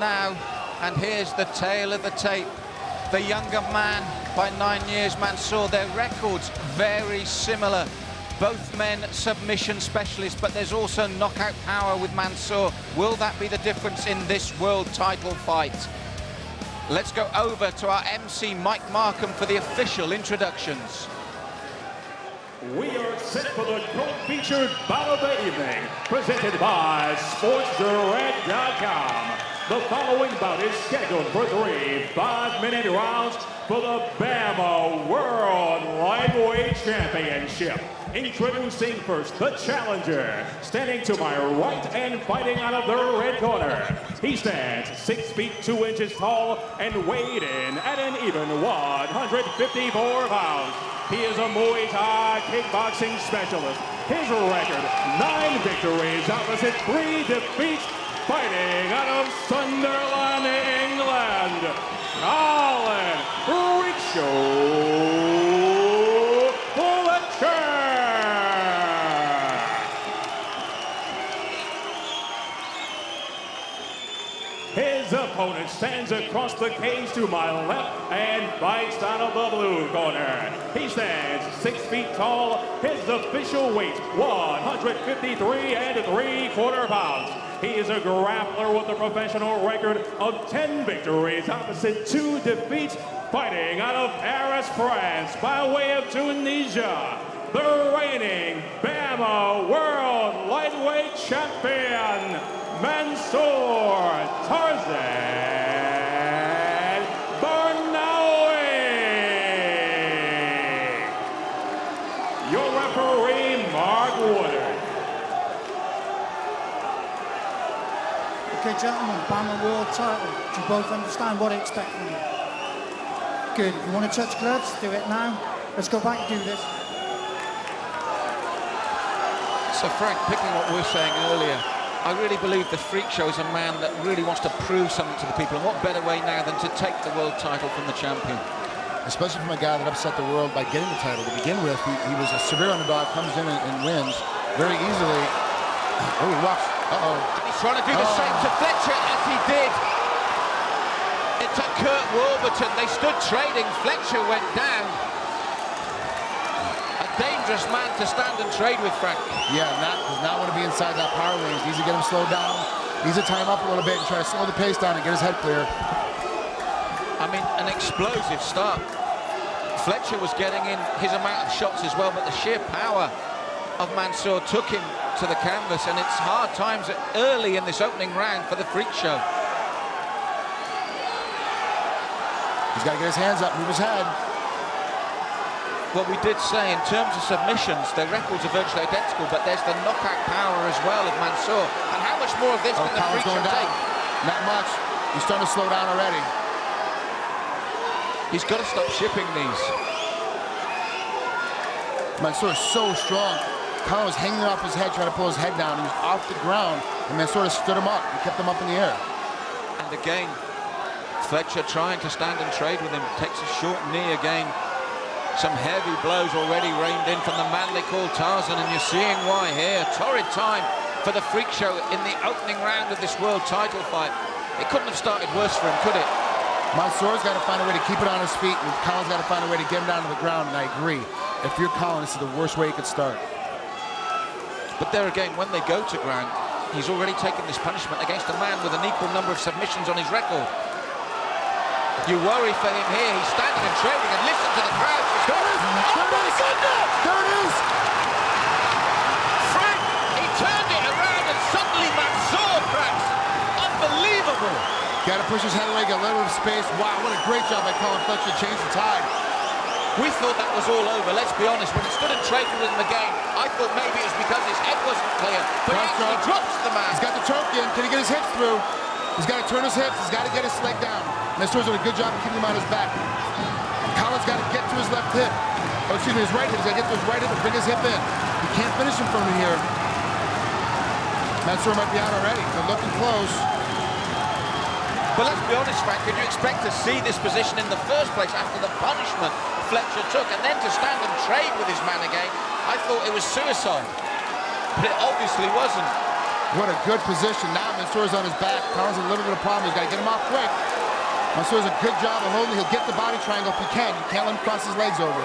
now, and here's the tale of the tape. The younger man by 9 years, Mansour, their records very similar. Both men submission specialists, but there's also knockout power with Mansour. Will that be the difference in this world title fight? Let's go over to our MC, Mike Markham, for the official introductions. We are set for the gold-featured bout of the evening, presented by SportsDirect.com. The following bout is scheduled for 3 5-minute rounds for the BAMMA World Lightweight Championship. Introducing first the challenger, standing to my right and fighting out of the red corner. He stands 6 feet 2 inches tall and weighed in at an even 154 pounds. He is a Muay Thai kickboxing specialist. His record, 9 victories opposite 3 defeats, fighting out of Sunderland, England, Colin Freakshow Fletcher. His opponent stands across the cage to my left and fights out of the blue corner. He stands 6 feet tall. His official weight, 153 3/4 pounds. He is a grappler with a professional record of 10 victories opposite 2 defeats, fighting out of Paris, France, by way of Tunisia. The reigning BAMMA World Lightweight Champion, Mansour Tarzan Barnaoui. Your referee, Mark Woodard. Okay, gentlemen, BAMMA World Title. Do you both understand what I expect from you? Good. If you want to touch gloves, do it now. Let's go back and do this. So Frank, picking what we were saying earlier, I really believe the Freakshow is a man that really wants to prove something to the people, and what better way now than to take the world title from the champion? Especially from a guy that upset the world by getting the title. To begin with, he was a severe underdog, comes in and wins very easily. Oh, he walks. Uh-oh. He's trying to do the same to Fletcher, as he did. It took Kurt Warburton. They stood trading. Fletcher went down. A dangerous man to stand and trade with, Frank. Yeah, does not want to be inside that power range. Needs to get him slowed down. Needs to tie him up a little bit and try to slow the pace down and get his head clear. I mean, an explosive start. Fletcher was getting in his amount of shots as well, but the sheer power of Mansour took him to the canvas, and it's hard times early in this opening round for the Freakshow. He's got to get his hands up, move his head. What we did say, in terms of submissions, their records are virtually identical, but there's the knockout power as well of Mansour. And how much more of this can the Freakshow take? Not much. He's starting to slow down already. He's got to stop shipping these. Mansour is so strong. Colin was hanging off his head, trying to pull his head down. He was off the ground, and Mansour stood him up and kept him up in the air. And again, Fletcher trying to stand and trade with him. Takes a short knee again. Some heavy blows already rained in from the man they call Tarzan, and you're seeing why here. Torrid time for the Freakshow in the opening round of this world title fight. It couldn't have started worse for him, could it? Mansour's got to find a way to keep it on his feet, and Colin's got to find a way to get him down to the ground, and I agree. If you're Colin, this is the worst way he could start. But there again, when they go to ground, he's already taken this punishment against a man with an equal number of submissions on his record. You worry for him here. He's standing and trading, and listen to the crowd. There it is! Oh my goodness! There it is! Frank, he turned it around, and suddenly Mansour cracks. Unbelievable! Got to push his head away, get a little bit of space. Wow, what a great job by Colin Fletcher to change the tide. We thought that was all over, let's be honest. When he stood and traded with him again, I thought maybe it was because his head wasn't clear. But he actually drops the man. He's got the choke in. Can he get his hips through? He's got to turn his hips. He's got to get his leg down. Mansour's doing a good job of keeping him on his back. Colin's got to get to his left hip. Oh, excuse me, his right hip. He's got to get to his right hip and bring his hip in. He can't finish him from here. Mansour might be out already. They're looking close. But let's be honest, Frank, could you expect to see this position in the first place after the punishment Fletcher took, and then to stand and trade with his man again? I thought it was suicide, but it obviously wasn't. What a good position. Now Mansour's on his back. Colin's in a little bit of a problem. He's got to get him off quick. Mansour does a good job of holding. He'll get the body triangle if he can. You can't let him cross his legs over.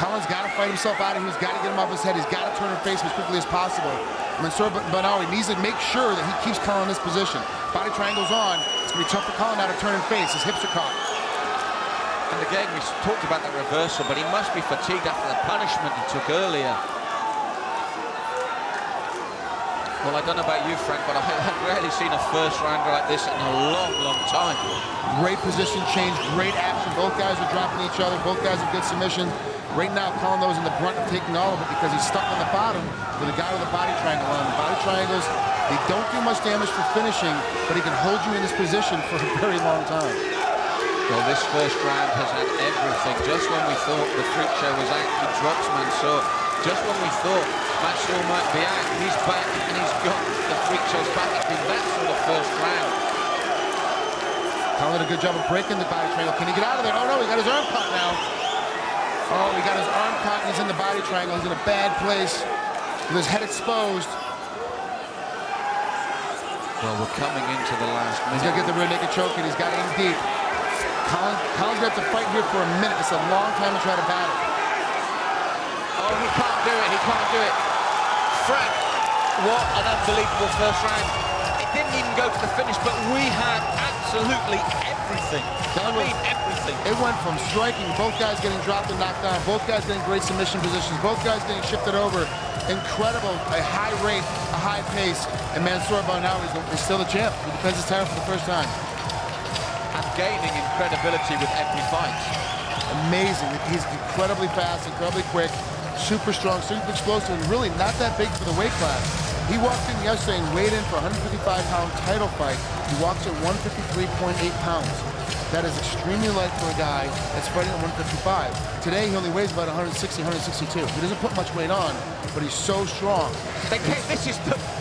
Colin's got to fight himself out of here. He's got to get him off his head. He's got to turn and face him as quickly as possible. Mansour Barnaoui needs to make sure that he keeps Colin in this position. Body triangle's on. It's going to be tough for Colin now to turn and face. His hips are caught. And again, we talked about the reversal, but he must be fatigued after the punishment he took earlier. Well, I don't know about you, Frank, but I've rarely seen a first rounder like this in a long, long time. Great position change, great action. Both guys are dropping each other. Both guys have good submission. Right now, Colin knows in the brunt of taking all of it because he's stuck on the bottom with a guy with a body triangle on. The body triangles, they don't do much damage for finishing, but he can hold you in this position for a very long time. Well, this first round has had everything. Just when we thought the Freakshow was out, he drops Mansour. Just when we thought Mansour might be out, he's back and he's got the Freakshow's back in that sort of first round. Colin did a good job of breaking the body triangle. Can he get out of there? Oh no, he got his arm caught now. Oh, he got his arm caught and he's in the body triangle. He's in a bad place with his head exposed. Well, we're coming into the last minute. He's gonna get the rear naked choke and he's got to aim deep. Colin's gonna have to fight here for a minute. It's a long time to try to battle. Oh, he can't do it, he can't do it. Frank, what an unbelievable first round. It didn't even go to the finish, but we had absolutely everything. I mean, everything. It went from striking, both guys getting dropped and knocked down, both guys getting great submission positions, both guys getting shifted over. Incredible, a high rate, a high pace, and Mansour Barnaoui is still the champ. He defends his title for the first time. And gaining in credibility with every fight. Amazing. He's incredibly fast, incredibly quick, super strong, super explosive, and really not that big for the weight class. He walked in yesterday and weighed in for a 155-pound title fight. He walks at 153.8 pounds. That is extremely light for a guy that's fighting at 155. Today, he only weighs about 160, 162. He doesn't put much weight on, but he's so strong. This is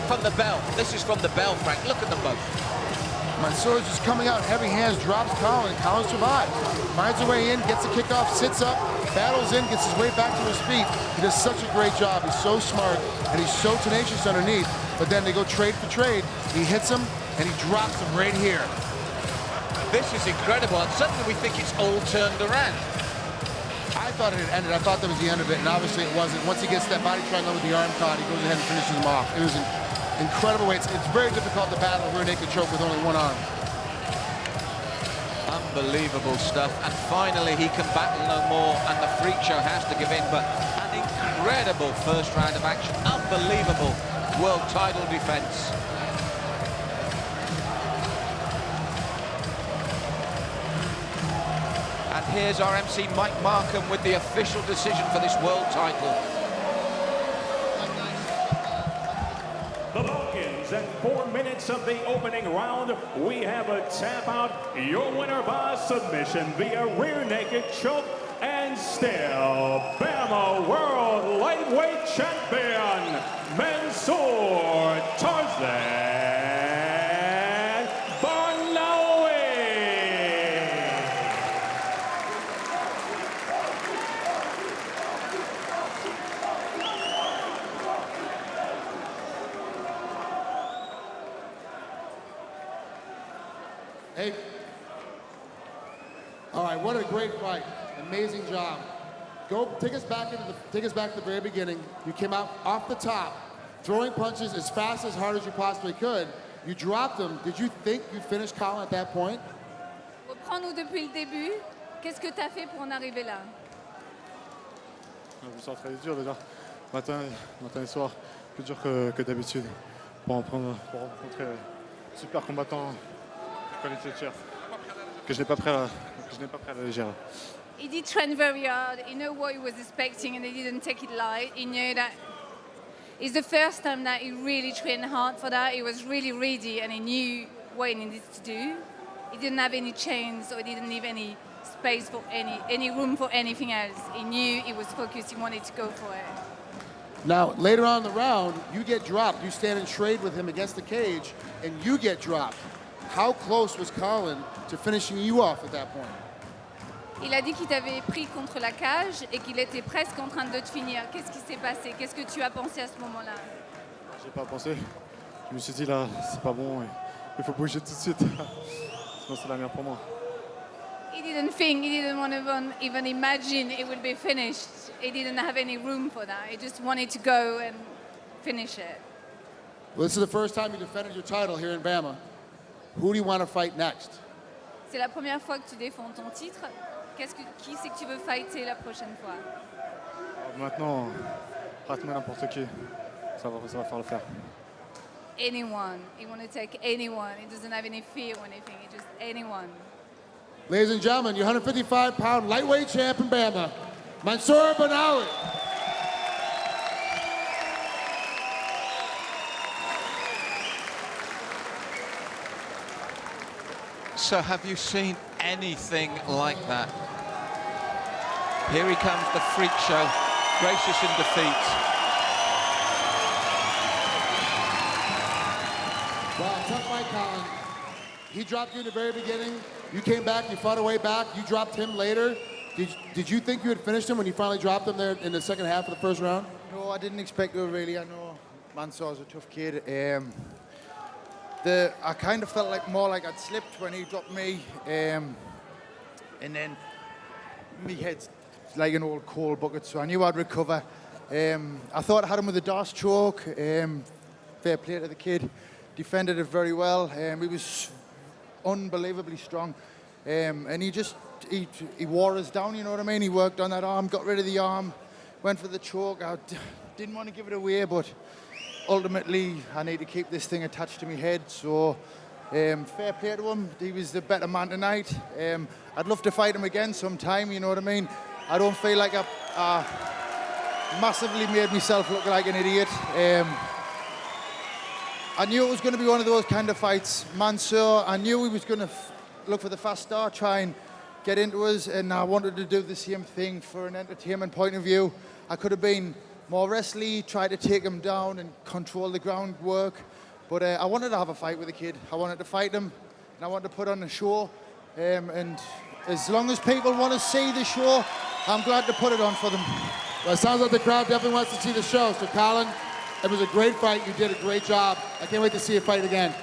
from the bell. This is from the bell, Frank. Look at them both. Mansour's just coming out, heavy hands, drops Colin. Colin survives. Finds a way in, gets a kickoff, sits up, battles in, gets his way back to his feet. He does such a great job. He's so smart, and he's so tenacious underneath. But then they go trade for trade. He hits him, and he drops him right here. This is incredible, and suddenly we think it's all turned around. I thought it had ended. I thought that was the end of it, and obviously it wasn't. Once he gets that body triangle with the arm caught, he goes ahead and finishes him off. It was an incredible way. It's very difficult to battle a rear naked choke with only one arm. Unbelievable stuff, and finally he can battle no more, and the Freakshow has to give in, but an incredible first round of action. Unbelievable world title defense. And here's our MC Mike Markham with the official decision for this world title. The Balkans, at 4 minutes of the opening round, we have a tap out. Your winner by submission via rear naked choke, and still BAMMA World Lightweight Champion, Mansour Tarzan Barnaoui. Hey. All right, what a great fight. Amazing job. Take us back to the very beginning. You came out off the top, throwing punches as fast, as hard as you possibly could. You dropped them. Did you think you finished Colin at that point? Reprends-nous depuis le début. Qu'est-ce que tu as fait pour en arriver là? Je me sens très dur déjà. Matin et soir, plus dur que d'habitude. Pour rencontrer super combattant Colin Fletcher, que je n'ai pas pris à la légère. He did train very hard. He knew what he was expecting and he didn't take it light. He knew that it's the first time that he really trained hard for that. He was really ready and he knew what he needed to do. He didn't have any chains, or he didn't leave any space for any room for anything else. He knew he was focused, he wanted to go for it. Now, later on in the round, you get dropped. You stand and trade with him against the cage, and you get dropped. How close was Colin to finishing you off at that point? Il a dit qu'il t'avait pris contre la cage et qu'il était presque en train de te finir. Qu'est-ce qui s'est passé? Qu'est-ce que tu as pensé à ce moment-là? J'ai pas pensé. Je je me suis dit là, c'est pas bon, il faut bouger tout de suite. Sinon c'est la merde pour moi. He didn't want to even imagine it would be finished. He didn't have any room for that. He just wanted to go and finish it. Well, this is the first time you defended your title here in BAMMA. Who do you want to fight next? C'est la première fois que tu défends ton titre. Qui c'est que tu veux fighter la prochaine fois? Maintenant, rate-moi n'importe qui, ça va faire le faire. Anyone. He want to take anyone. He doesn't have any fear or anything. He just anyone. Ladies and gentlemen, your 155-pound lightweight champ in BAMMA, Mansour Barnaoui. So have you seen anything like that? Here he comes, the freak show, gracious in defeat. Wow, tough fight, Colin. He dropped you in the very beginning. You came back, you fought a way back. You dropped him later. Did you think you had finished him when you finally dropped him there in the second half of the first round? No, I didn't expect to really. I know Mansour's a tough kid. I kind of felt more like I'd slipped when he dropped me. And then me head's like an old coal bucket, so I knew I'd recover. I thought I had him with a DOS choke. Fair play to the kid. Defended it very well. He was unbelievably strong. And he wore us down, you know what I mean? He worked on that arm, got rid of the arm, went for the choke. I didn't want to give it away, but ultimately I need to keep this thing attached to my head. So fair play to him. He was the better man tonight. I'd love to fight him again sometime, you know what I mean? I don't feel like I massively made myself look like an idiot. I knew it was going to be one of those kind of fights. Mansour, I knew he was going to look for the fast start, try and get into us, and I wanted to do the same thing for an entertainment point of view. I could have been more wrestly, try to take him down and control the groundwork, but I wanted to have a fight with the kid. I wanted to fight him, and I wanted to put on a show, and as long as people want to see the show, I'm glad to put it on for them. Well, it sounds like the crowd definitely wants to see the show. So, Colin, it was a great fight. You did a great job. I can't wait to see you fight again.